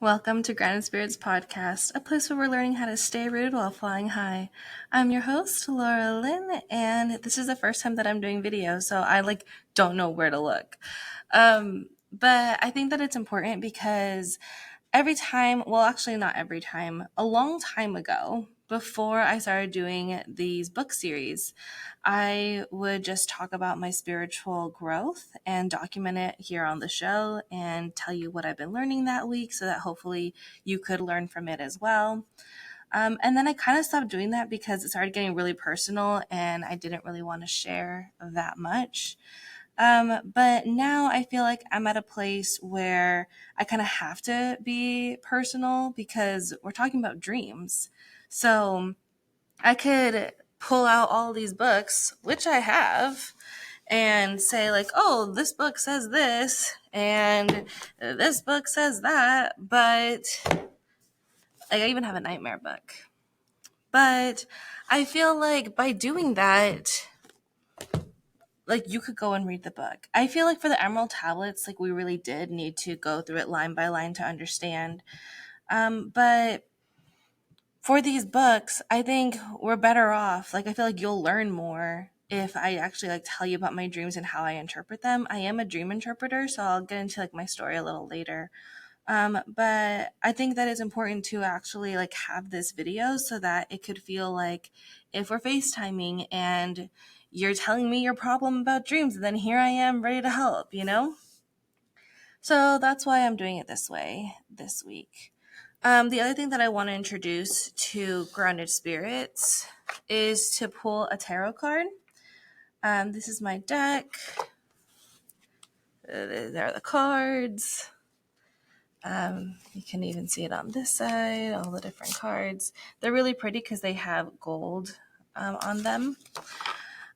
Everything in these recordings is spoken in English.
Welcome to Grounded Spirits Podcast, a place where we're learning how to stay rooted while flying high. I'm your host, Laura Lynn, and this is the first time that I'm doing video, so I don't know where to look. But I think that it's important because every time, well, actually not every time, a long time ago, before I started doing these book series, I would just talk about my spiritual growth and document it here on the show and tell you what I've been learning that week so that hopefully you could learn from it as well. And then I kind of stopped doing that because it started getting really personal and I didn't really want to share that much. But now I feel like I'm at a place where I kind of have to be personal because we're talking about dreams. So I could pull out all these books, which I have, and say oh, this book says this and this book says that, but I even have a nightmare book. But I feel like by doing that, you could go and read the book. I feel like for the Emerald Tablets, we really did need to go through it line by line to understand. But for these books, I think we're better off. I feel like you'll learn more if I actually tell you about my dreams and how I interpret them. I am a dream interpreter, so I'll get into my story a little later. But I think that it's important to actually have this video so that it could feel like if we're FaceTiming and you're telling me your problem about dreams, and then here I am ready to help, So that's why I'm doing it this way this week. The other thing that I want to introduce to Grounded Spirits is to pull a tarot card. This is my deck. There are the cards. You can even see it on this side, all the different cards. They're really pretty because they have gold on them.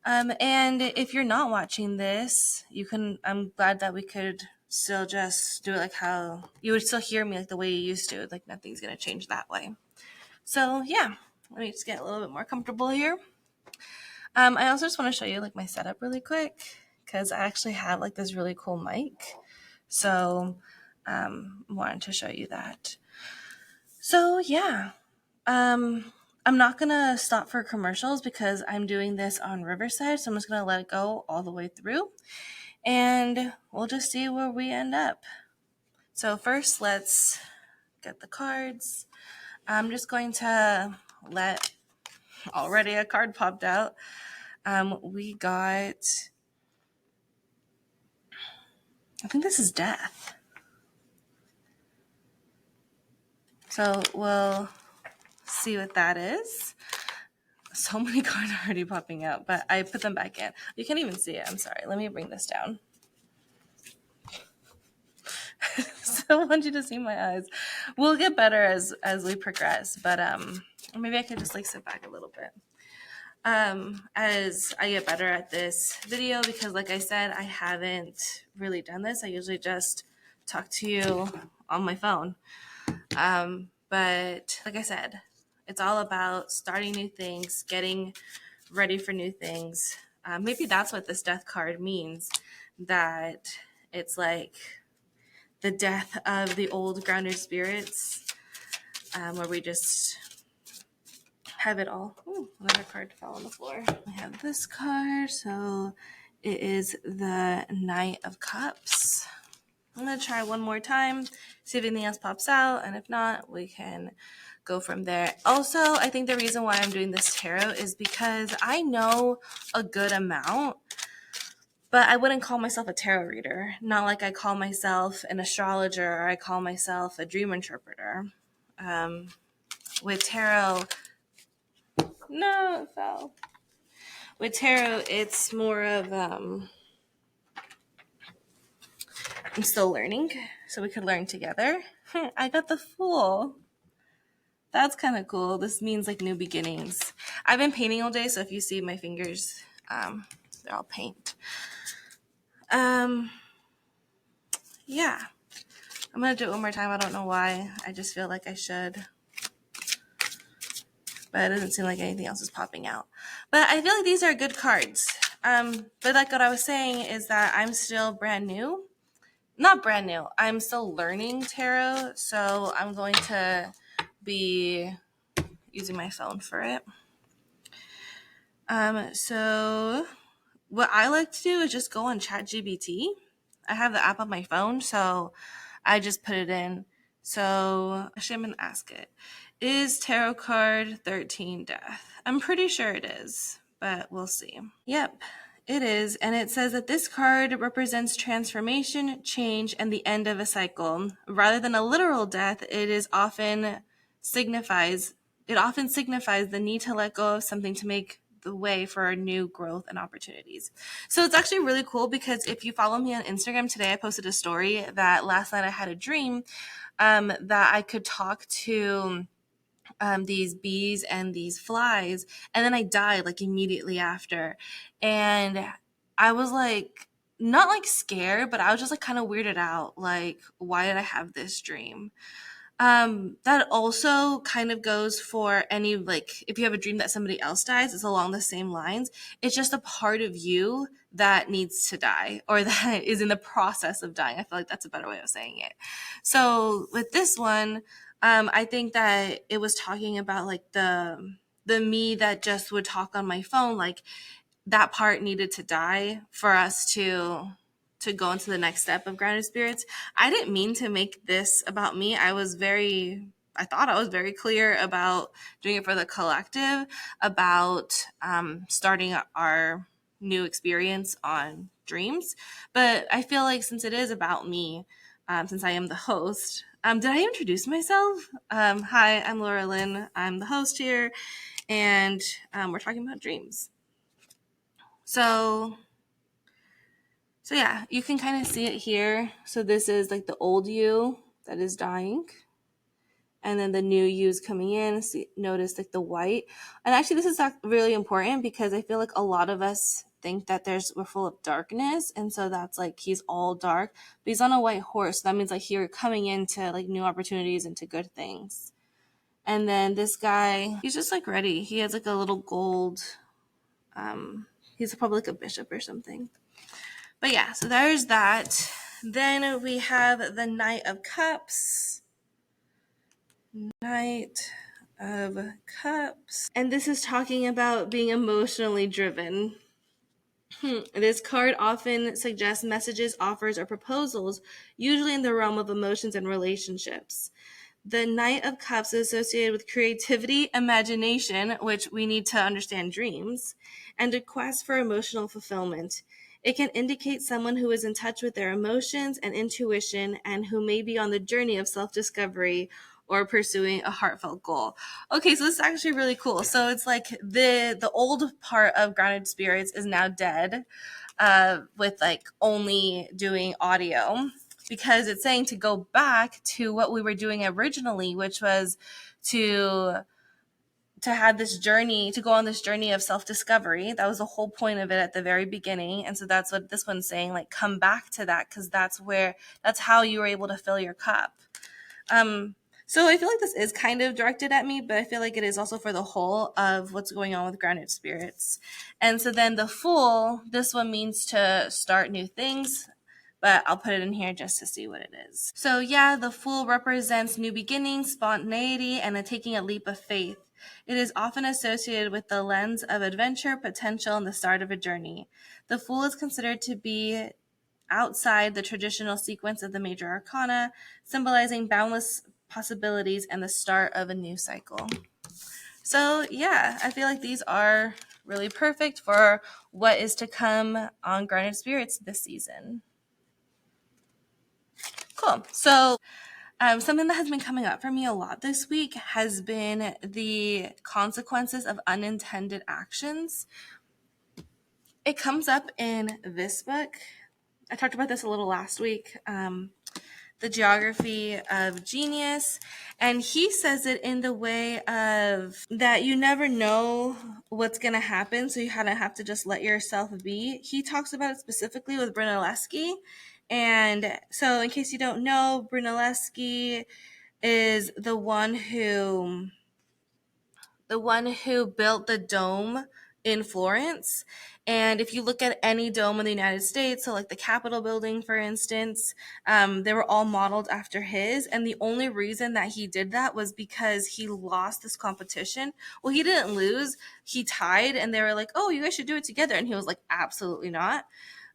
And if you're not watching this, I'm glad that we could still just do it how you would still hear me the way you used to. Nothing's going to change that way. So yeah, let me just get a little bit more comfortable here. I also just want to show you my setup really quick because I actually have this really cool mic. So wanted to show you that. So yeah, I'm not gonna stop for commercials because I'm doing this on Riverside, so I'm just gonna let it go all the way through, and we'll just see where we end up. So first, let's get the cards. I'm just going to let already a card popped out. We got, I think this is death. So we'll see what that is. So many cards are already popping out, but I put them back in. You can't even see it. I'm sorry. Let me bring this down. So I want you to see my eyes. We'll get better as we progress, but maybe I could just sit back a little bit. As I get better at this video, because like I said, I haven't really done this. I usually just talk to you on my phone. But like I said, it's all about starting new things, getting ready for new things. Maybe that's what this death card means, that it's the death of the old grounded spirits, where we just have it all. Ooh, another card fell on the floor. I have this card, so it is the Knight of Cups. I'm going to try one more time, see if anything else pops out, and if not, we can go from there. Also, I think the reason why I'm doing this tarot is because I know a good amount, but I wouldn't call myself a tarot reader. Not like I call myself an astrologer or I call myself a dream interpreter. With tarot, no, it fell. With tarot, it's more of, I'm still learning, so we could learn together. I got the Fool. That's kind of cool. This means new beginnings. I've been painting all day, so if you see my fingers, they're all paint. Yeah. I'm going to do it one more time. I don't know why. I just feel like I should. But it doesn't seem like anything else is popping out. But I feel like these are good cards. But what I was saying is that I'm still brand new. not brand new. I'm still learning tarot, so I'm going to be using my phone for it. So what I like to do is just go on ChatGPT. I have the app on my phone, so I just put it in. So actually, I'm gonna ask it. Is tarot card 13 death? I'm pretty sure it is, but we'll see. Yep, it is. And it says that this card represents transformation, change, and the end of a cycle. Rather than a literal death, it often signifies the need to let go of something to make the way for new growth and opportunities. So it's actually really cool because if you follow me on Instagram today, I posted a story that last night I had a dream that I could talk to these bees and these flies, and then I died like immediately after. And I was like, not like scared, but I was just like kind of weirded out. Like, why did I have this dream? That also kind of goes for any, like, if you have a dream that somebody else dies, it's along the same lines. It's just a part of you that needs to die or that is in the process of dying. I feel like that's a better way of saying it. So with this one, I think that it was talking about like the me that just would talk on my phone, like that part needed to die for us to go into the next step of grounded spirits. I didn't mean to make this about me. I thought I was very clear about doing it for the collective, about starting our new experience on dreams. But I feel like since it is about me, since I am the host, did I introduce myself? Hi, I'm Laura Lynn. I'm the host here, and we're talking about dreams. So yeah, you can kind of see it here. So this is like the old you that is dying. And then the new you is coming in. See, notice like the white. And actually this is really important because I feel like a lot of us think that we're full of darkness. And so that's like, he's all dark, but he's on a white horse. So that means like you're coming into like new opportunities, into good things. And then this guy, he's just like ready. He has like a little gold, he's probably like a bishop or something. But yeah, so there's that. Then we have the Knight of Cups. Knight of Cups. And this is talking about being emotionally driven. This card often suggests messages, offers, or proposals, usually in the realm of emotions and relationships. The Knight of Cups is associated with creativity, imagination, which we need to understand dreams, and a quest for emotional fulfillment. It can indicate someone who is in touch with their emotions and intuition and who may be on the journey of self-discovery or pursuing a heartfelt goal. Okay, so this is actually really cool. So it's like the old part of grounded spirits is now dead, with like only doing audio, because it's saying to go back to what we were doing originally, which was to have this journey, to go on this journey of self-discovery. That was the whole point of it at the very beginning. And so that's what this one's saying, like, come back to that, because that's how you were able to fill your cup. So I feel like this is kind of directed at me, but I feel like it is also for the whole of what's going on with grounded spirits. And so then the Fool, this one means to start new things, but I'll put it in here just to see what it is. So yeah, the Fool represents new beginnings, spontaneity, and taking a leap of faith. It is often associated with the lens of adventure, potential, and the start of a journey. The Fool is considered to be outside the traditional sequence of the major arcana, symbolizing boundless possibilities and the start of a new cycle. So yeah, I feel like these are really perfect for what is to come on Grounded Spirits this season. Cool. So something that has been coming up for me a lot this week has been the consequences of unintended actions. It comes up in this book. I talked about this a little last week. The Geography of Genius, and he says it in the way of that you never know what's going to happen, so you kind of have to just let yourself be. He talks about it specifically with Brunelleschi, and so in case you don't know, Brunelleschi is the one who built the dome in Florence. And if you look at any dome in the United States, so like the Capitol building, for instance, they were all modeled after his. And the only reason that he did that was because he lost this competition. Well, he didn't lose, he tied, and they were like, oh, you guys should do it together. And he was like, absolutely not.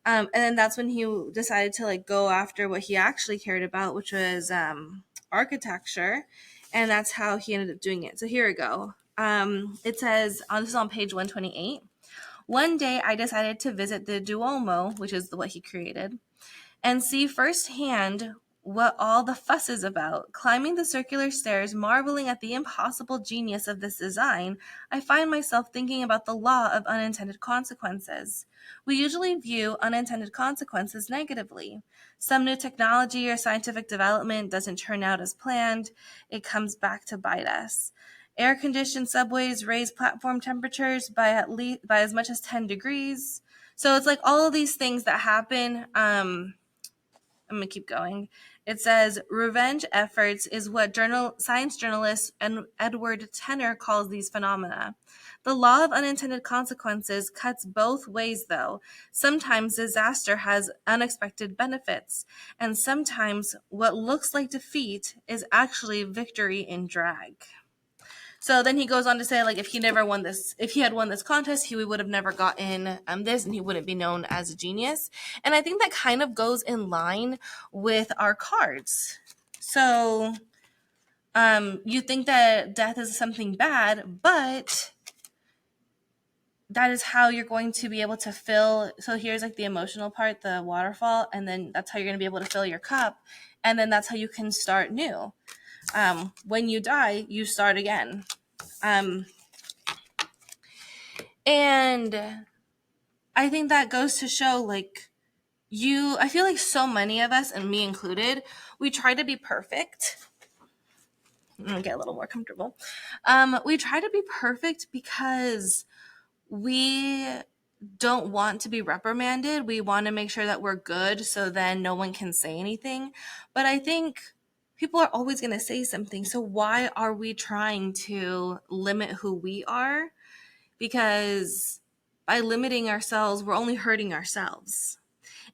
And then that's when he decided to like go after what he actually cared about, which was architecture. And that's how he ended up doing it. So here we go. It says, this is on page 128. One day I decided to visit the Duomo, which is what he created, and see firsthand what all the fuss is about. Climbing the circular stairs, marveling at the impossible genius of this design, I find myself thinking about the law of unintended consequences. We usually view unintended consequences negatively. Some new technology or scientific development doesn't turn out as planned. It comes back to bite us. Air-conditioned subways raise platform temperatures by as much as 10 degrees. So it's like all of these things that happen. I'm going to keep going. It says, revenge efforts is what science journalist Edward Tenner calls these phenomena. The law of unintended consequences cuts both ways, though. Sometimes disaster has unexpected benefits, and sometimes what looks like defeat is actually victory in drag. So then he goes on to say, like, if he had won this contest, he would have never gotten this, and he wouldn't be known as a genius. And I think that kind of goes in line with our cards. So you think that death is something bad, but that is how you're going to be able to fill. So here's like the emotional part, the waterfall, and then that's how you're going to be able to fill your cup. And then that's how you can start new. When you die, you start again. And I think that goes to show, like, I feel like so many of us, and me included, we try to be perfect. I'm gonna get a little more comfortable. We try to be perfect because we don't want to be reprimanded. We want to make sure that we're good so then no one can say anything. But I think people are always going to say something. So why are we trying to limit who we are? Because by limiting ourselves, we're only hurting ourselves.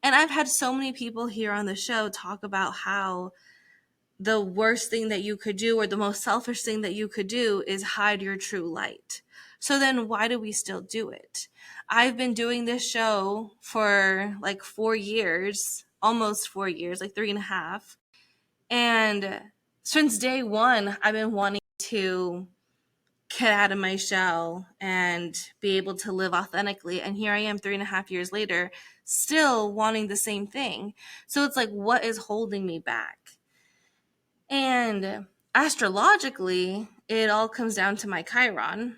And I've had so many people here on the show talk about how the worst thing that you could do, or the most selfish thing that you could do, is hide your true light. So then why do we still do it? I've been doing this show for like 4 years, almost 4 years, like 3.5. And since day one, I've been wanting to get out of my shell and be able to live authentically. And here I am 3.5 years later, still wanting the same thing. So it's like, what is holding me back? And astrologically, it all comes down to my Chiron.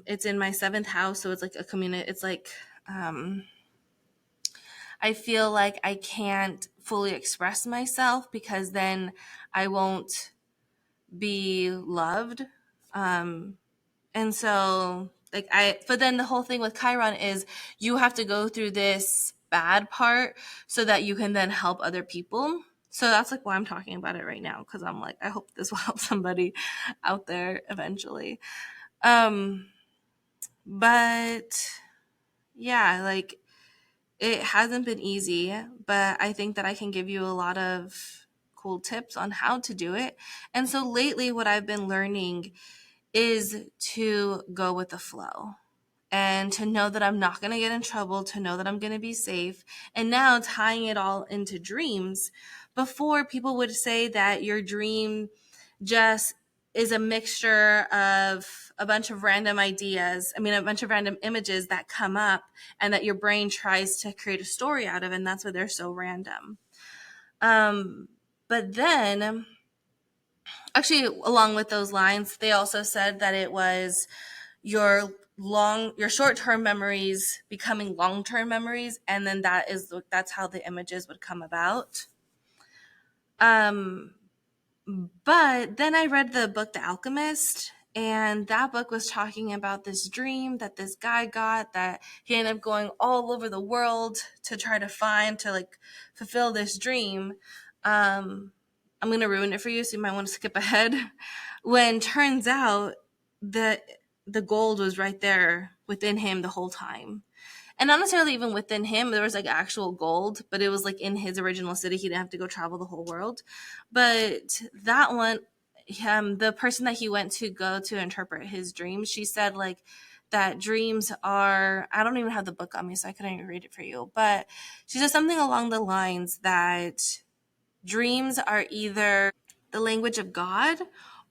It's in my 7th house. So it's like a community. It's like, I feel like I can't fully express myself because then I won't be loved. And so but then the whole thing with Chiron is you have to go through this bad part so that you can then help other people. So that's like why I'm talking about it right now, because I'm like, I hope this will help somebody out there eventually. But yeah, like, it hasn't been easy, but I think that I can give you a lot of cool tips on how to do it. And so lately, what I've been learning is to go with the flow and to know that I'm not going to get in trouble, to know that I'm going to be safe. And now tying it all into dreams. Before, people would say that your dream just is a mixture of a bunch of random ideas. A bunch of random images that come up and that your brain tries to create a story out of, and that's why they're so random. But then, actually, along with those lines, they also said that it was your short-term memories becoming long-term memories, and then that's how the images would come about. But then I read the book The Alchemist, and that book was talking about this dream that this guy got, that he ended up going all over the world to try to fulfill this dream. I'm going to ruin it for you, so you might want to skip ahead. When turns out that the gold was right there within him the whole time. And not necessarily even within him, there was like actual gold, but it was like in his original city. He didn't have to go travel the whole world. But that one, the person that he went to go to interpret his dreams, she said like that dreams are, I don't even have the book on me, so I couldn't even read it for you. But she said something along the lines that dreams are either the language of God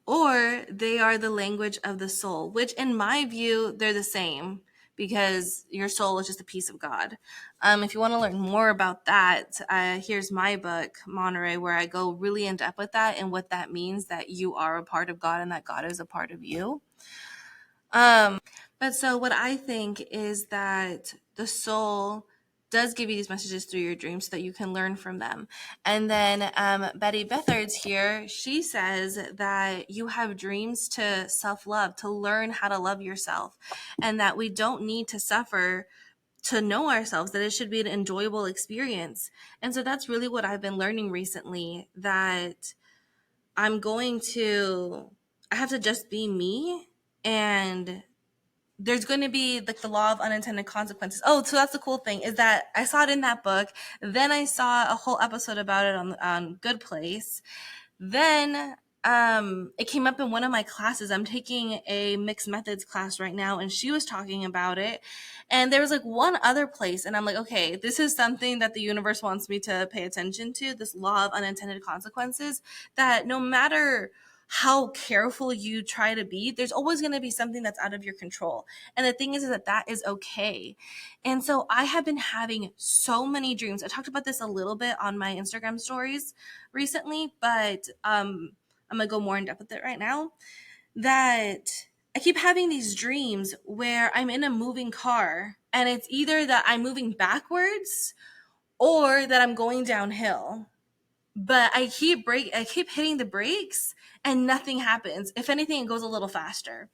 or they are the language of the soul, which in my view, they're the same because your soul is just a piece of God. If you want to learn more about that, here's my book, Monterey, where I go really in depth with that and what that means, that you are a part of God and that God is a part of you. But so what I think is that the soul does give you these messages through your dreams so that you can learn from them. And then Betty Bethards here, she says that you have dreams to self-love, to learn how to love yourself, and that we don't need to suffer to know ourselves, that it should be an enjoyable experience. And so that's really what I've been learning recently, that I have to just be me, and there's going to be like the law of unintended consequences. Oh, so that's the cool thing, is that I saw it in that book. Then I saw a whole episode about it on Good Place. Then it came up in one of my classes. I'm taking a mixed methods class right now, and she was talking about it. And there was like one other place, and I'm like, okay, this is something that the universe wants me to pay attention to, this law of unintended consequences, that no matter how careful you try to be, there's always going to be something that's out of your control. And the thing is that that is okay. And so I have been having so many dreams. I talked about this a little bit on my Instagram stories recently, but I'm going to go more in depth with it right now, that I keep having these dreams where I'm in a moving car, and it's either that I'm moving backwards or that I'm going downhill. But I keep hitting the brakes and nothing happens. If anything, it goes a little faster.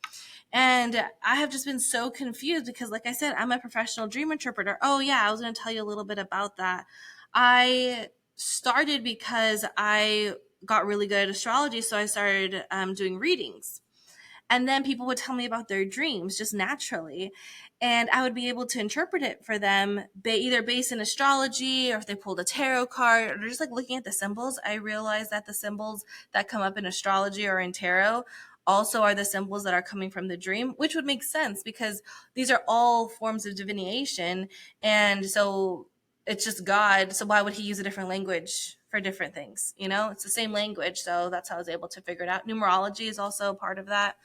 And I have just been so confused because, like I said, I'm a professional dream interpreter. Oh yeah, I was going to tell you a little bit about that. I started because I got really good at astrology, so I started doing readings. And then people would tell me about their dreams just naturally. And I would be able to interpret it for them, either based in astrology, or if they pulled a tarot card, or just like looking at the symbols. I realized that the symbols that come up in astrology or in tarot also are the symbols that are coming from the dream, which would make sense because these are all forms of divination. And so it's just God. So why would he use a different language for different things? You know, it's the same language. So that's how I was able to figure it out. Numerology is also a part of that.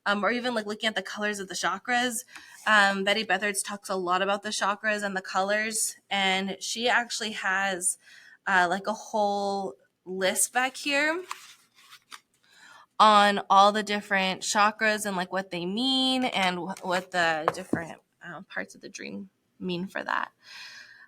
Or even like looking at the colors of the chakras. Betty Bethards talks a lot about the chakras and the colors, and she actually has like a whole list back here on all the different chakras and like what they mean and what the different parts of the dream mean for that.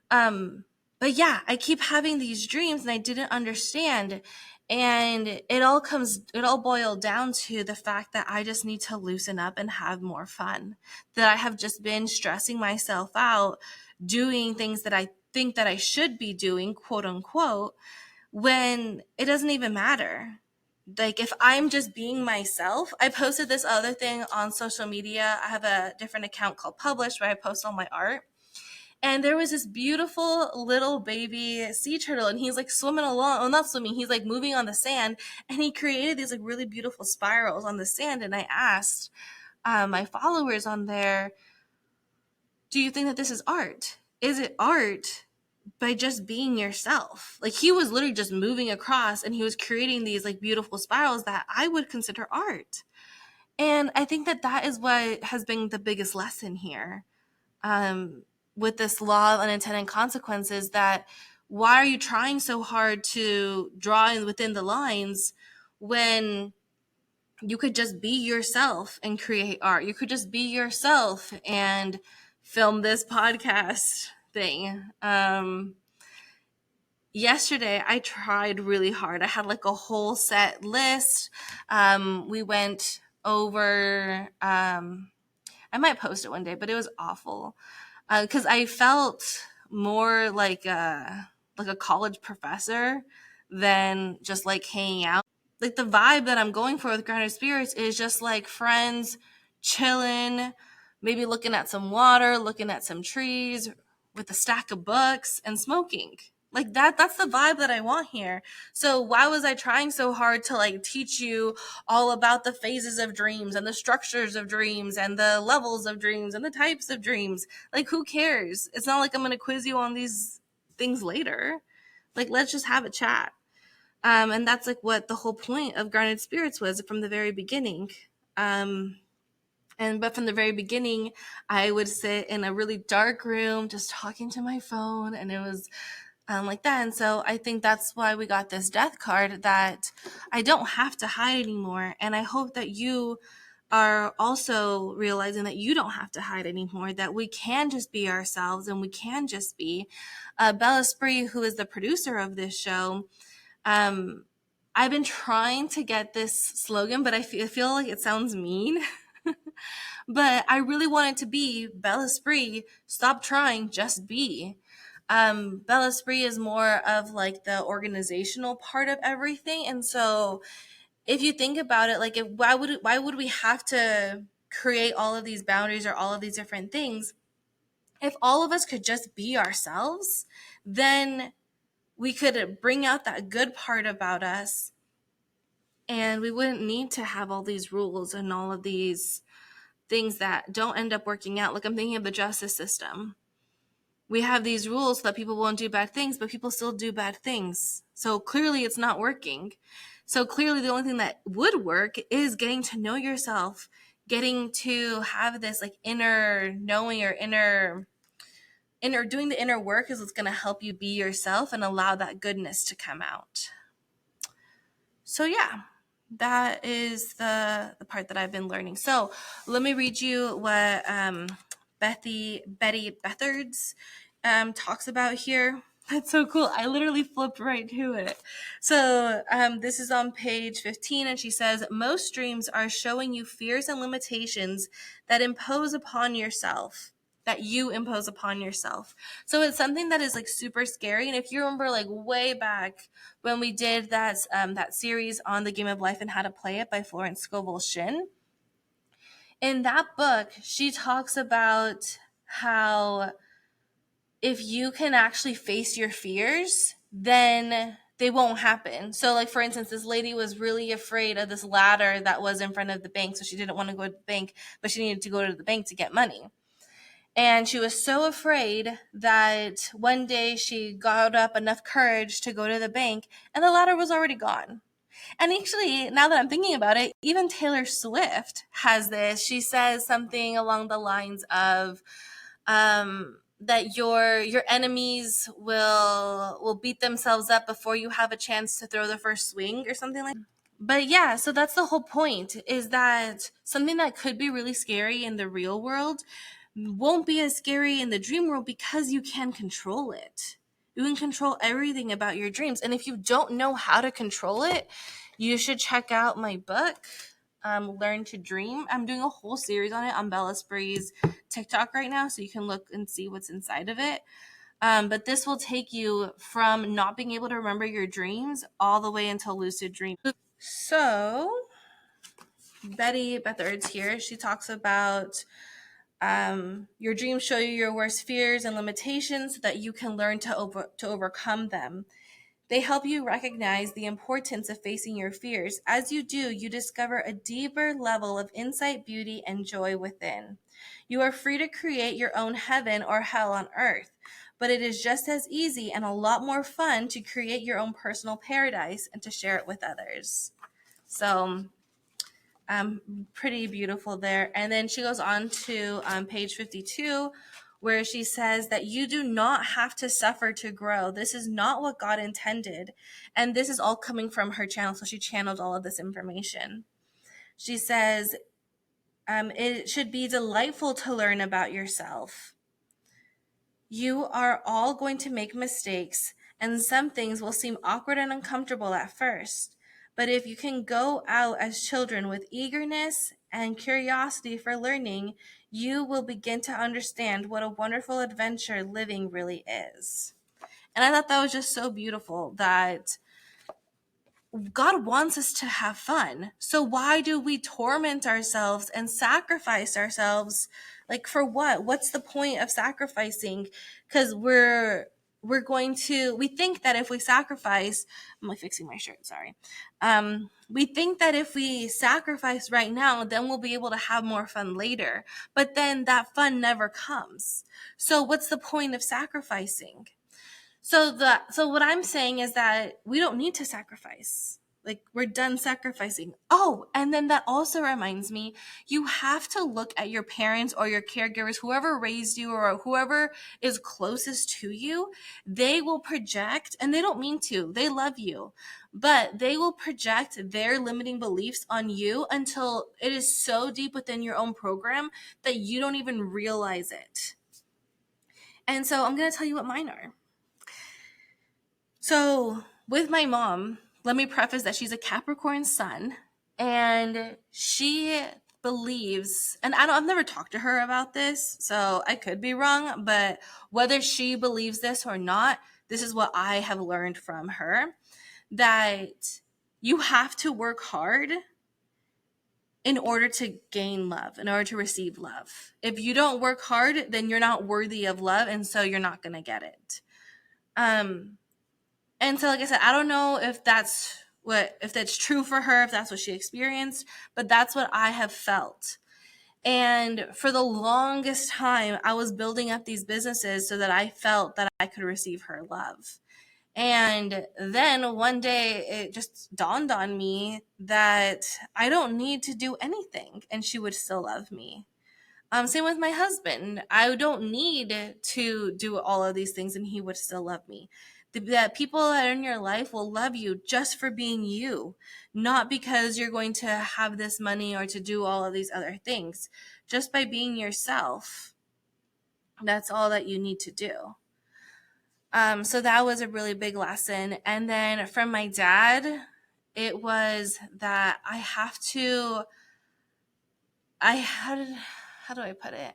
But yeah, I keep having these dreams and I didn't understand. And it all boiled down to the fact that I just need to loosen up and have more fun. That I have just been stressing myself out, doing things that I think that I should be doing, quote unquote, when it doesn't even matter. Like if I'm just being myself, I posted this other thing on social media. I have a different account called Publish where I post all my art. And there was this beautiful little baby sea turtle, and he's like swimming along. Well, not swimming, he's like moving on the sand, and he created these like really beautiful spirals on the sand. And I asked my followers on there, do you think that this is art? Is it art by just being yourself? Like he was literally just moving across and he was creating these like beautiful spirals that I would consider art. And I think that that is what has been the biggest lesson here. With this law of unintended consequences, that why are you trying so hard to draw in within the lines when you could just be yourself and create art? You could just be yourself and film this podcast thing. Yesterday I tried really hard. I had like a whole set list. We went over, I might post it one day, but it was awful. Because I felt more like a college professor than just like hanging out. Like the vibe that I'm going for with Grounded Spirits is just like friends, chilling, maybe looking at some water, looking at some trees with a stack of books and smoking. Like that's the vibe that I want here. So why was I trying so hard to like teach you all about the phases of dreams and the structures of dreams and the levels of dreams and the types of dreams? Like, who cares? It's not like I'm going to quiz you on these things later. Like, let's just have a chat. And that's like what the whole point of Grounded Spirits was from the very beginning. But from the very beginning, I would sit in a really dark room just talking to my phone, and it was like that. And so I think that's why we got this death card, that I don't have to hide anymore. And I hope that you are also realizing that you don't have to hide anymore, that we can just be ourselves and we can just be. Bella Spree, who is the producer of this show, I've been trying to get this slogan, but I feel like it sounds mean. But I really want it to be Bella Spree, stop trying, just be. Bella Spree is more of like the organizational part of everything. And so if you think about it, like why would we have to create all of these boundaries or all of these different things? If all of us could just be ourselves, then we could bring out that good part about us, and we wouldn't need to have all these rules and all of these things that don't end up working out. Like, I'm thinking of the justice system. We have these rules so that people won't do bad things, but people still do bad things. So clearly it's not working. So clearly the only thing that would work is getting to know yourself, getting to have this like inner knowing or inner doing the inner work is what's going to help you be yourself and allow that goodness to come out. So yeah, that is the part that I've been learning. So let me read you what Betty Bethards talks about here. That's so cool. I literally flipped right to it. So this is on page 15, and she says, most dreams are showing you fears and limitations that impose upon yourself, that you impose upon yourself. So it's something that is like super scary. And if you remember like way back when we did that series on the game of life and how to play it by Florence Scovel Shinn, in that book, she talks about how if you can actually face your fears, then they won't happen. So like, for instance, this lady was really afraid of this ladder that was in front of the bank. So she didn't want to go to the bank, but she needed to go to the bank to get money. And she was so afraid that one day she got up enough courage to go to the bank, and the ladder was already gone. And actually, now that I'm thinking about it, even Taylor Swift has this. She says something along the lines of that your enemies will beat themselves up before you have a chance to throw the first swing or something like that. But yeah, so that's the whole point, is that something that could be really scary in the real world won't be as scary in the dream world because you can control it. You can control everything about your dreams. And if you don't know how to control it, you should check out my book, Learn to Dream. I'm doing a whole series on it on Bella Spree's TikTok right now, so you can look and see what's inside of it. But this will take you from not being able to remember your dreams all the way until lucid dreaming. So Betty Bethards here, she talks about your dreams show you your worst fears and limitations so that you can learn to overcome them. They help you recognize the importance of facing your fears. As you do, you discover a deeper level of insight, beauty, and joy within. You are free to create your own heaven or hell on earth, but it is just as easy and a lot more fun to create your own personal paradise and to share it with others. So pretty beautiful there. And then she goes on to page 52, where she says that you do not have to suffer to grow. This is not what God intended. And this is all coming from her channel. So she channeled all of this information. She says, it should be delightful to learn about yourself. You are all going to make mistakes, and some things will seem awkward and uncomfortable at first. But if you can go out as children with eagerness and curiosity for learning, you will begin to understand what a wonderful adventure living really is. And I thought that was just so beautiful, that God wants us to have fun. So why do we torment ourselves and sacrifice ourselves? Like, for what? What's the point of sacrificing? Because we think that if we sacrifice, I'm like fixing my shirt, sorry. We think that if we sacrifice right now, then we'll be able to have more fun later. But then that fun never comes. So what's the point of sacrificing? So what I'm saying is that we don't need to sacrifice. Like, we're done sacrificing. Oh, and then that also reminds me, you have to look at your parents or your caregivers, whoever raised you or whoever is closest to you. They will project, and they don't mean to, they love you, but they will project their limiting beliefs on you until it is so deep within your own program that you don't even realize it. And so I'm going to tell you what mine are. So with my mom, let me preface that she's a Capricorn sun, and she believes, and I've never talked to her about this, so I could be wrong, but whether she believes this or not, this is what I have learned from her, that you have to work hard in order to gain love, in order to receive love. If you don't work hard, then you're not worthy of love, and so you're not going to get it. And so, like I said, I don't know if that's true for her, if that's what she experienced, but that's what I have felt. And for the longest time, I was building up these businesses so that I felt that I could receive her love. And then one day it just dawned on me that I don't need to do anything and she would still love me. Same with my husband. I don't need to do all of these things and he would still love me. The people that are in your life will love you just for being you, not because you're going to have this money or to do all of these other things. Just by being yourself, that's all that you need to do. So that was a really big lesson. And then from my dad, it was that I have to, how do I put it?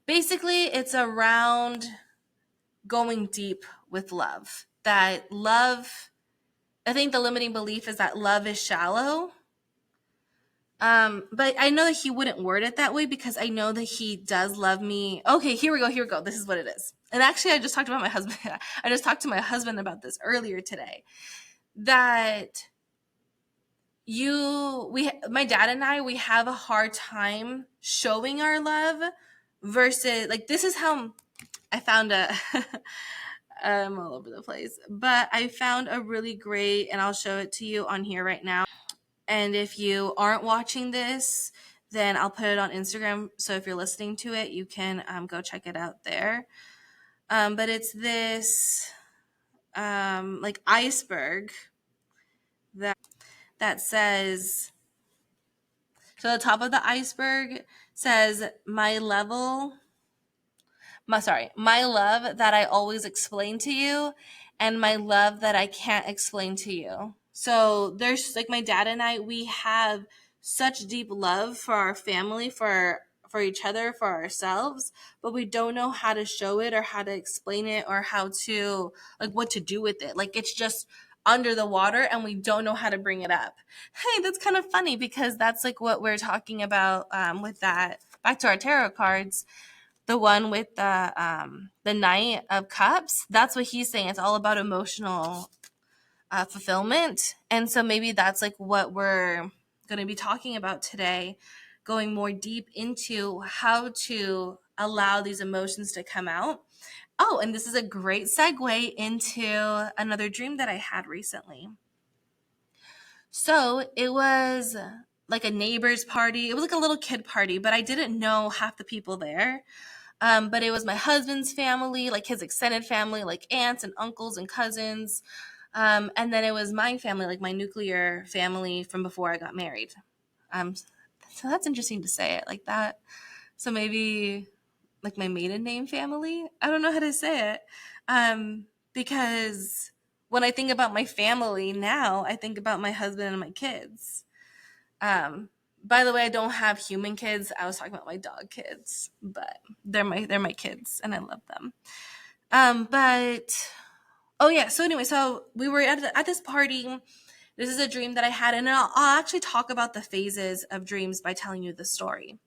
Basically, it's around going deep with love. That love, I think the limiting belief is that love is shallow. But I know that he wouldn't word it that way because I know that he does love me. Okay, here we go. This is what it is. And actually, I just talked about my husband. I just talked to my husband about this earlier today. That my dad and I, we have a hard time showing our love versus, like, this is how I found I'm all over the place, but I found a really great, and I'll show it to you on here right now. And if you aren't watching this, then I'll put it on Instagram. So if you're listening to it, you can go check it out there. But it's this like iceberg that says, so the top of the iceberg says, my love that I always explain to you, and my love that I can't explain to you. So there's, like, my dad and I, we have such deep love for our family, for each other, for ourselves, but we don't know how to show it or how to explain it or how to, like, what to do with it. Like, it's just under the water and we don't know how to bring it up. Hey, that's kind of funny because that's like what we're talking about with that. Back to our tarot cards. The one with the Knight of Cups, that's what he's saying. It's all about emotional fulfillment. And so maybe that's like what we're going to be talking about today, going more deep into how to allow these emotions to come out. Oh, and this is a great segue into another dream that I had recently. So it was like a neighbor's party. It was like a little kid party, but I didn't know half the people there. But it was my husband's family, like his extended family, like aunts and uncles and cousins. And then it was my family, like my nuclear family from before I got married. So that's interesting to say it like that. So maybe like my maiden name family. I don't know how to say it. Because when I think about my family now, I think about my husband and my kids. By the way, I don't have human kids. I was talking about my dog kids, but they're my kids and I love them. But Oh yeah. So anyway, so we were at this party. This is a dream that I had, and I'll actually talk about the phases of dreams by telling you the story.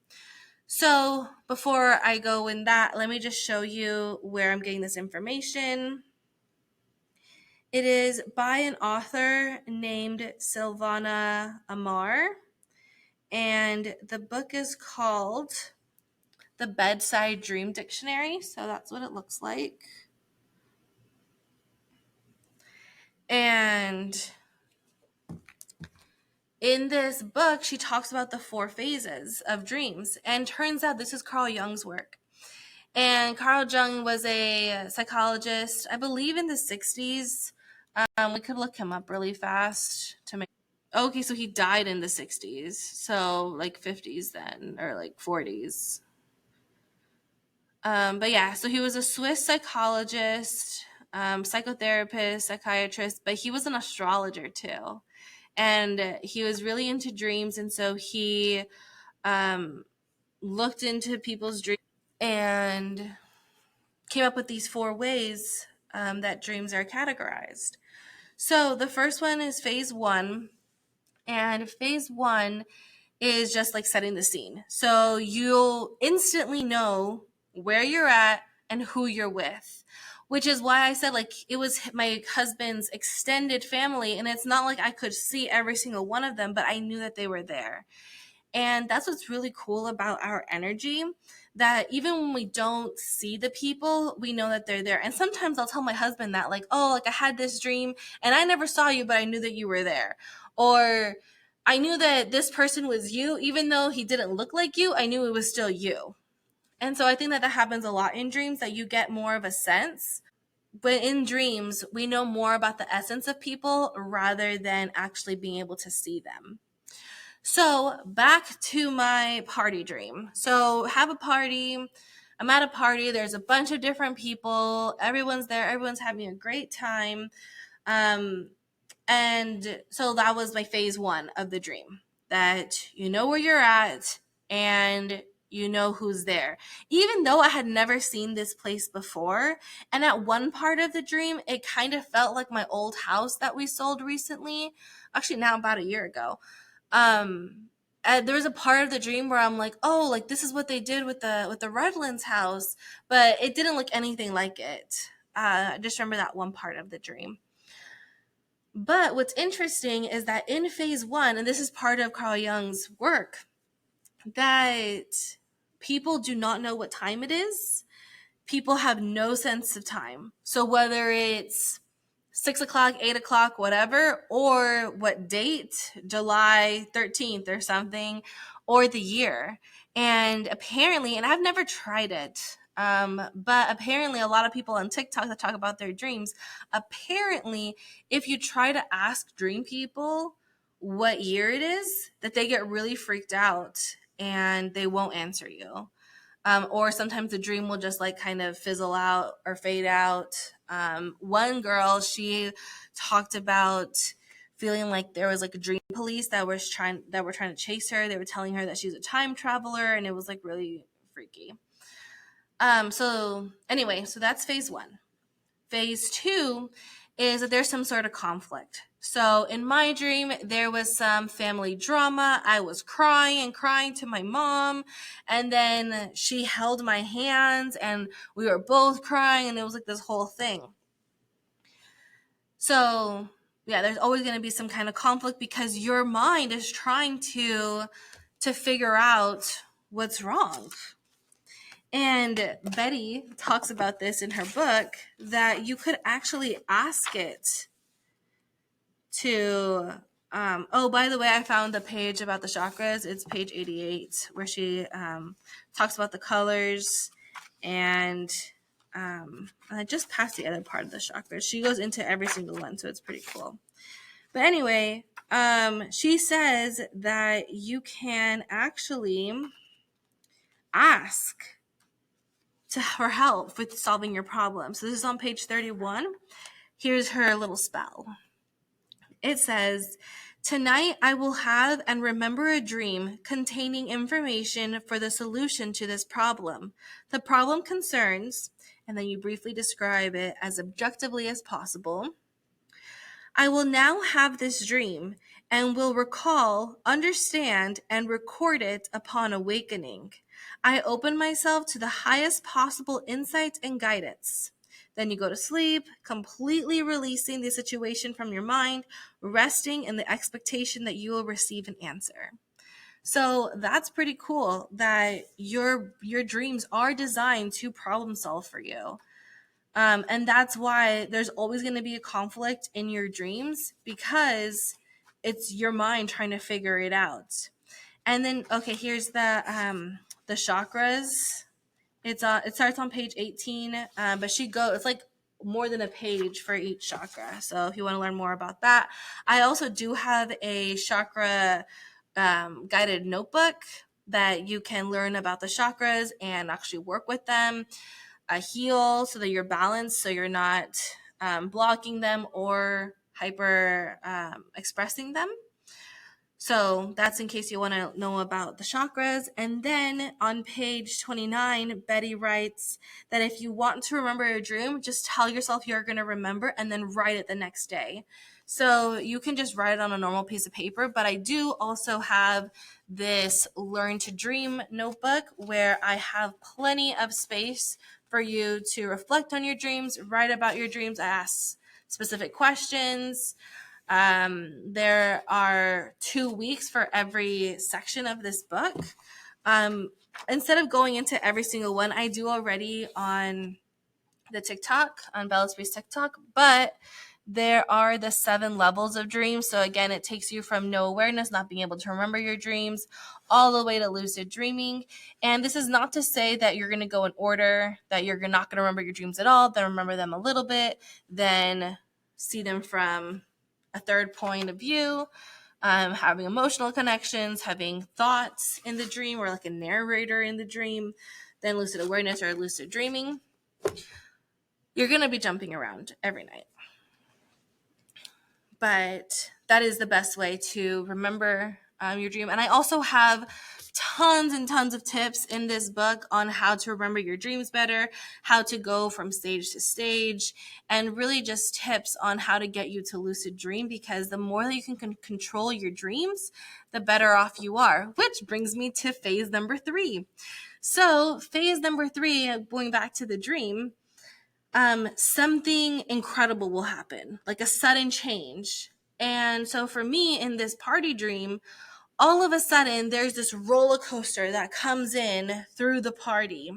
So before I go in that, let me just show you where I'm getting this information. It is by an author named Silvana Amar, and the book is called The Bedside Dream Dictionary. So that's what it looks like. And in this book, she talks about the 4 phases of dreams. And turns out this is Carl Jung's work. And Carl Jung was a psychologist, I believe in the 60s. We could look him up really fast to make. Okay, so he died in the 60s. So like 50s then, or like 40s. But yeah, so he was a Swiss psychologist, psychotherapist, psychiatrist, but he was an astrologer too. And he was really into dreams. And so he looked into people's dreams and came up with these 4 ways that dreams are categorized. So the first one is phase 1. And phase 1 is just like setting the scene. So you'll instantly know where you're at and who you're with, which is why I said like it was my husband's extended family. And it's not like I could see every single one of them, but I knew that they were there. And that's what's really cool about our energy, that even when we don't see the people, we know that they're there. And sometimes I'll tell my husband that like, oh, like I had this dream and I never saw you, but I knew that you were there. Or I knew that this person was you, even though he didn't look like you, I knew it was still you. And so I think that happens a lot in dreams, that you get more of a sense. But in dreams, we know more about the essence of people rather than actually being able to see them. So back to my party dream. So have a party. I'm at a party. There's a bunch of different people. Everyone's there. Everyone's having a great time. And so that was my phase 1 of the dream, that you know where you're at and you know who's there. Even though I had never seen this place before, and at one part of the dream, it kind of felt like my old house that we sold recently, actually now about a year ago. There was a part of the dream where I'm like, oh, like this is what they did with the Redlands house, but it didn't look anything like it. I just remember that one part of the dream. But what's interesting is that in phase 1, and this is part of Carl Jung's work, that people do not know what time it is. People have no sense of time. So whether it's 6 o'clock, 8 o'clock, whatever, or what date, July 13th or something, or the year. And apparently, and I've never tried it, but apparently a lot of people on TikTok that talk about their dreams, apparently if you try to ask dream people what year it is, that they get really freaked out and they won't answer you. Or sometimes the dream will just like kind of fizzle out or fade out. One girl, she talked about feeling like there was like a dream police that were trying to chase her. They were telling her that she's a time traveler, and it was like really freaky. So anyway, so that's phase 1. Phase 2 is that there's some sort of conflict. So in my dream, there was some family drama. I was crying to my mom, and then she held my hands and we were both crying, and it was like this whole thing. So yeah, there's always going to be some kind of conflict because your mind is trying to figure out what's wrong. And Betty talks about this in her book, that you could actually ask it to, oh, by the way, I found the page about the chakras. It's page 88, where she talks about the colors, and I just passed the other part of the chakras. She goes into every single one, so it's pretty cool. But anyway, she says that you can actually ask for help with solving your problem. So this is on page 31. Here's her little spell. It says, tonight I will have and remember a dream containing information for the solution to this problem. The problem concerns, and then you briefly describe it as objectively as possible. I will now have this dream and will recall, understand, and record it upon awakening. I open myself to the highest possible insight and guidance. Then you go to sleep, completely releasing the situation from your mind, resting in the expectation that you will receive an answer. So that's pretty cool that your dreams are designed to problem solve for you. And that's why there's always going to be a conflict in your dreams, because it's your mind trying to figure it out. And then, okay, here's the chakras. It starts on page 18, but it's like more than a page for each chakra. So if you want to learn more about that, I also do have a chakra guided notebook that you can learn about the chakras and actually work with them, heal so that you're balanced, so you're not blocking them or hyper expressing them. So that's in case you want to know about the chakras. And then on page 29, Betty writes that if you want to remember a dream, just tell yourself you're going to remember and then write it the next day. So you can just write it on a normal piece of paper, but I do also have this Learn to Dream notebook where I have plenty of space for you to reflect on your dreams, write about your dreams, ask specific questions. There are 2 weeks for every section of this book. Instead of going into every single one, I do already on the TikTok, on Bella's Breeze TikTok, but there are the 7 levels of dreams. So again, it takes you from no awareness, not being able to remember your dreams, all the way to lucid dreaming. And this is not to say that you're going to go in order, that you're not going to remember your dreams at all, then remember them a little bit, then see them from a third point of view, having emotional connections, having thoughts in the dream, or like a narrator in the dream, then lucid awareness or lucid dreaming. You're going to be jumping around every night. But that is the best way to remember your dream. And I also have tons and tons of tips in this book on how to remember your dreams better, how to go from stage to stage, and really just tips on how to get you to lucid dream, because the more that you can control your dreams, the better off you are, which brings me to phase number 3. So phase number 3, going back to the dream, something incredible will happen, like a sudden change. And so for me in this party dream, all of a sudden there's this roller coaster that comes in through the party,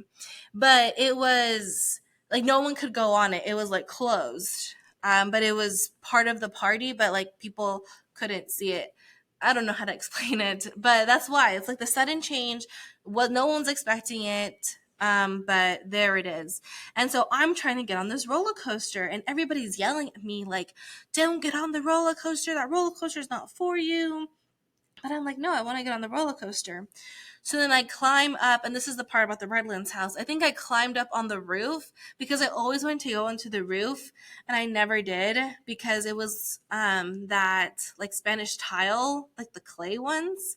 but it was like no one could go on it. It was like closed, but it was part of the party, but like people couldn't see it. I don't know how to explain it, but that's why it's like the sudden change. Well, no one's expecting it. But there it is. And so I'm trying to get on this roller coaster, and everybody's yelling at me like, don't get on the roller coaster. That roller coaster is not for you. But I'm like, no, I want to get on the roller coaster. So then I climb up, and this is the part about the Redlands house. I think I climbed up on the roof because I always wanted to go onto the roof, and I never did because it was that like Spanish tile, like the clay ones.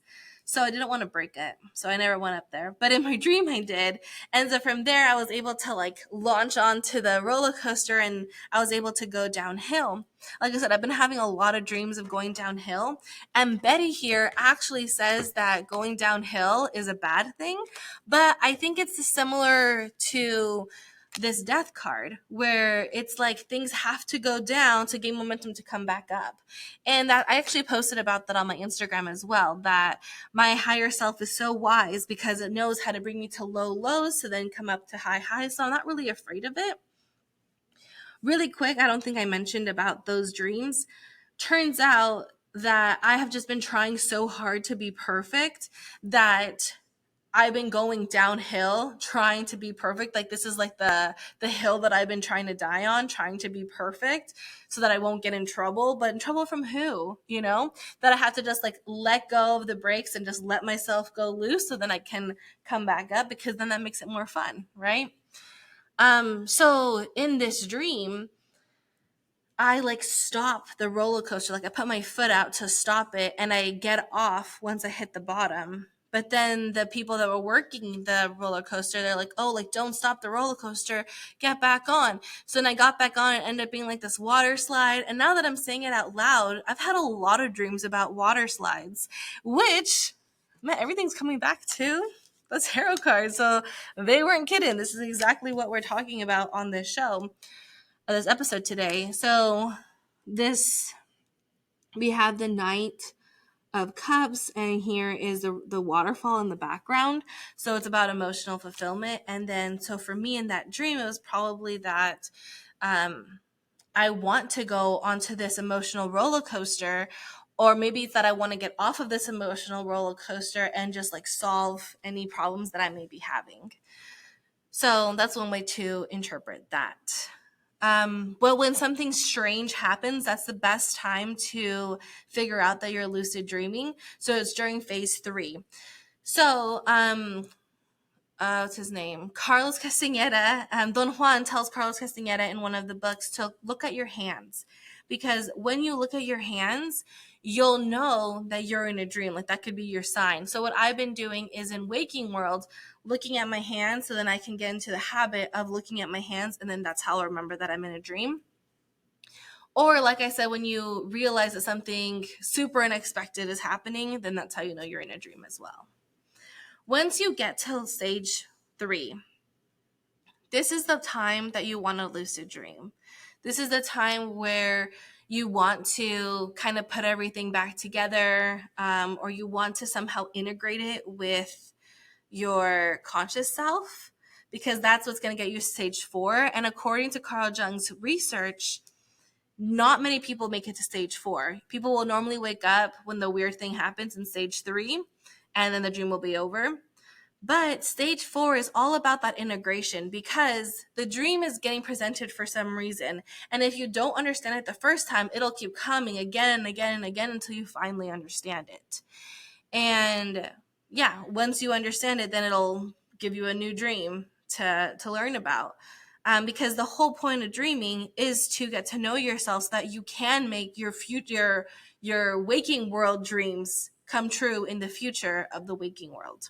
So I didn't want to break it. So I never went up there. But in my dream, I did. And so from there, I was able to like launch onto the roller coaster, and I was able to go downhill. Like I said, I've been having a lot of dreams of going downhill. And Betty here actually says that going downhill is a bad thing. But I think it's similar to this death card, where it's like things have to go down to gain momentum to come back up. And that I actually posted about that on my Instagram as well, that my higher self is so wise because it knows how to bring me to low lows to then come up to high highs. So I'm not really afraid of it. Really quick, I don't think I mentioned about those dreams. Turns out that I have just been trying so hard to be perfect that I've been going downhill trying to be perfect. Like this is like the hill that I've been trying to die on, trying to be perfect so that I won't get in trouble. But in trouble from who? You know, that I have to just like let go of the brakes and just let myself go loose so then I can come back up, because then that makes it more fun, right? So in this dream, I like stop the roller coaster. Like I put my foot out to stop it, and I get off once I hit the bottom. But then the people that were working the roller coaster, they're like, oh, like, don't stop the roller coaster, get back on. So then I got back on and ended up being like this water slide. And now that I'm saying it out loud, I've had a lot of dreams about water slides, which, man, everything's coming back to the tarot cards. So they weren't kidding. This is exactly what we're talking about on this show, this episode today. So we have the Knight of Cups, and here is the waterfall in the background. So it's about emotional fulfillment. And then, so for me in that dream, it was probably that I want to go onto this emotional roller coaster, or maybe it's that I want to get off of this emotional roller coaster and just like solve any problems that I may be having. So that's one way to interpret that. But when something strange happens, that's the best time to figure out that you're lucid dreaming. So it's during phase 3. So, what's his name? Carlos Castaneda, Don Juan tells Carlos Castaneda in one of the books to look at your hands. Because when you look at your hands, you'll know that you're in a dream. Like, that could be your sign. So what I've been doing is in waking world, looking at my hands, so then I can get into the habit of looking at my hands, and then that's how I remember that I'm in a dream. Or like I said, when you realize that something super unexpected is happening, then that's how you know you're in a dream as well. Once you get to stage 3, this is the time that you want to lucid dream. This is the time where you want to kind of put everything back together, or you want to somehow integrate it with your conscious self, because that's what's going to get you to stage 4. And according to Carl Jung's research, not many people make it to stage 4. People will normally wake up when the weird thing happens in stage 3, and then the dream will be over. But stage 4 is all about that integration, because the dream is getting presented for some reason. And if you don't understand it the first time, it'll keep coming again and again and again until you finally understand it. And yeah, once you understand it, then it'll give you a new dream to learn about. Because the whole point of dreaming is to get to know yourself so that you can make your future, your waking world dreams come true in the future of the waking world.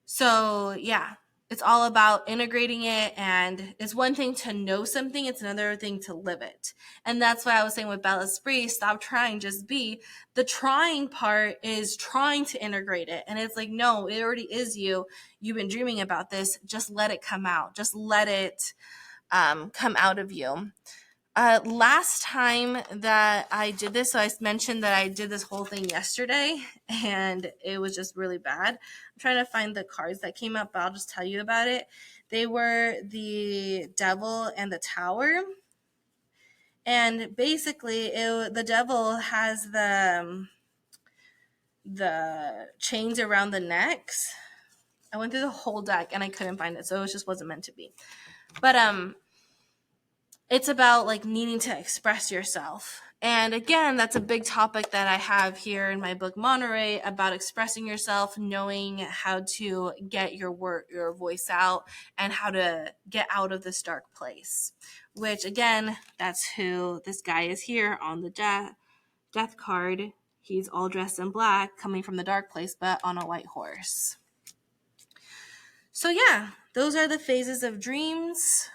So yeah, it's all about integrating it, and it's one thing to know something, it's another thing to live it. And that's why I was saying with Bel Esprit, stop trying, just be. The trying part is trying to integrate it. And it's like, no, it already is you. You've been dreaming about this. Just let it come out. Just let it come out of you. Last time that I did this, so I mentioned that I did this whole thing yesterday, and it was just really bad. I'm trying to find the cards that came up, but I'll just tell you about it. They were the Devil and the Tower. And basically, the Devil has the chains around the necks. I went through the whole deck, and I couldn't find it, so it just wasn't meant to be. But it's about like needing to express yourself. And again, that's a big topic that I have here in my book Monterey, about expressing yourself, knowing how to get your voice out, and how to get out of this dark place. Which again, that's who this guy is here on the death card. He's all dressed in black, coming from the dark place, but on a white horse. So yeah, those are the phases of dreams.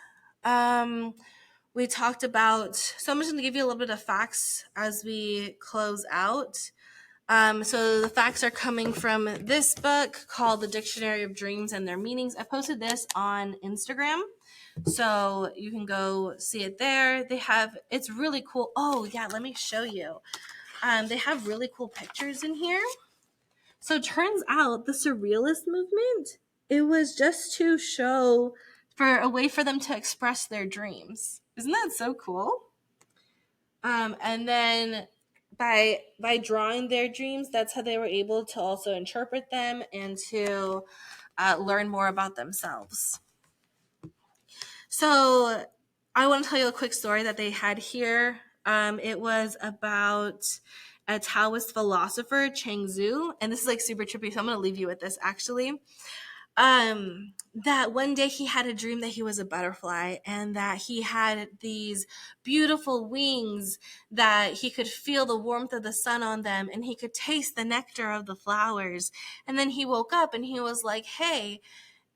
We talked about, so I'm just going to give you a little bit of facts as we close out. So the facts are coming from this book called The Dictionary of Dreams and Their Meanings. I posted this on Instagram, so you can go see it there. It's really cool. Oh yeah, let me show you. They have really cool pictures in here. So it turns out the Surrealist movement, it was just to show for a way for them to express their dreams. Isn't that so cool? And then by drawing their dreams, that's how they were able to also interpret them and to learn more about themselves. So I want to tell you a quick story that they had here. It was about a Taoist philosopher, Cheng Zhu, and this is like super trippy, so I'm going to leave you with this actually. that one day he had a dream that he was a butterfly and that he had these beautiful wings, that he could feel the warmth of the sun on them and he could taste the nectar of the flowers. And then he woke up and he was like, hey,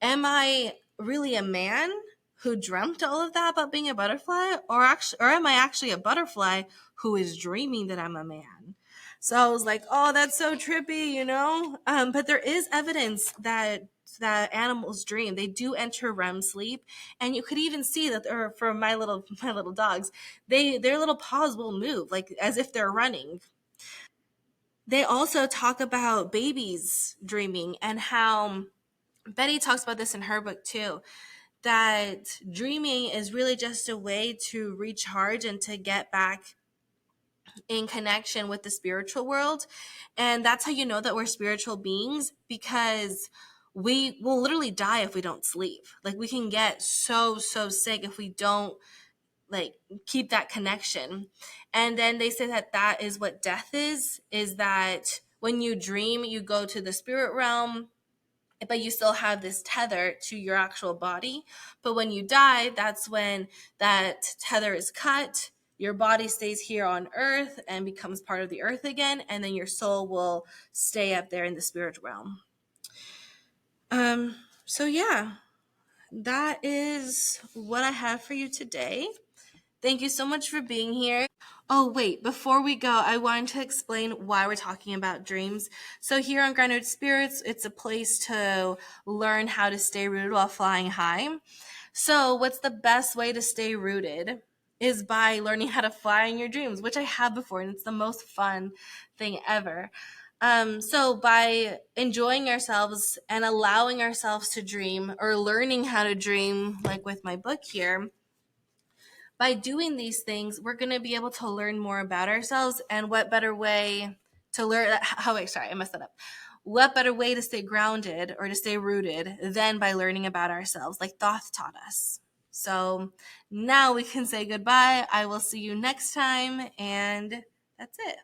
am I really a man who dreamt all of that about being a butterfly, or am I actually a butterfly who is dreaming that I'm a man? So I was like, oh, that's so trippy, you know? But there is evidence that animals dream. They do enter REM sleep, and you could even see that, or for my little dogs, their little paws will move like as if they're running. They also talk about babies dreaming, and how Betty talks about this in her book too, that dreaming is really just a way to recharge and to get back in connection with the spiritual world. And that's how you know that we're spiritual beings, because we will literally die if we don't sleep. Like, we can get so sick if we don't like keep that connection. And then they say that that is what death is that when you dream, you go to the spirit realm, but you still have this tether to your actual body. But when you die, that's when that tether is cut. Your body stays here on earth and becomes part of the earth again, and then your soul will stay up there in the spirit realm. So yeah, that is what I have for you today. Thank you so much for being here. Oh, wait, before we go, I wanted to explain why we're talking about dreams. So here on Grounded Spirits, it's a place to learn how to stay rooted while flying high. So what's the best way to stay rooted is by learning how to fly in your dreams, which I have before, and it's the most fun thing ever. So by enjoying ourselves and allowing ourselves to dream, or learning how to dream, like with my book here, by doing these things, we're going to be able to learn more about ourselves. And what better way to learn? Oh, wait, sorry, I messed that up. What better way to stay grounded or to stay rooted than by learning about ourselves, like Thoth taught us? So now we can say goodbye. I will see you next time. And that's it.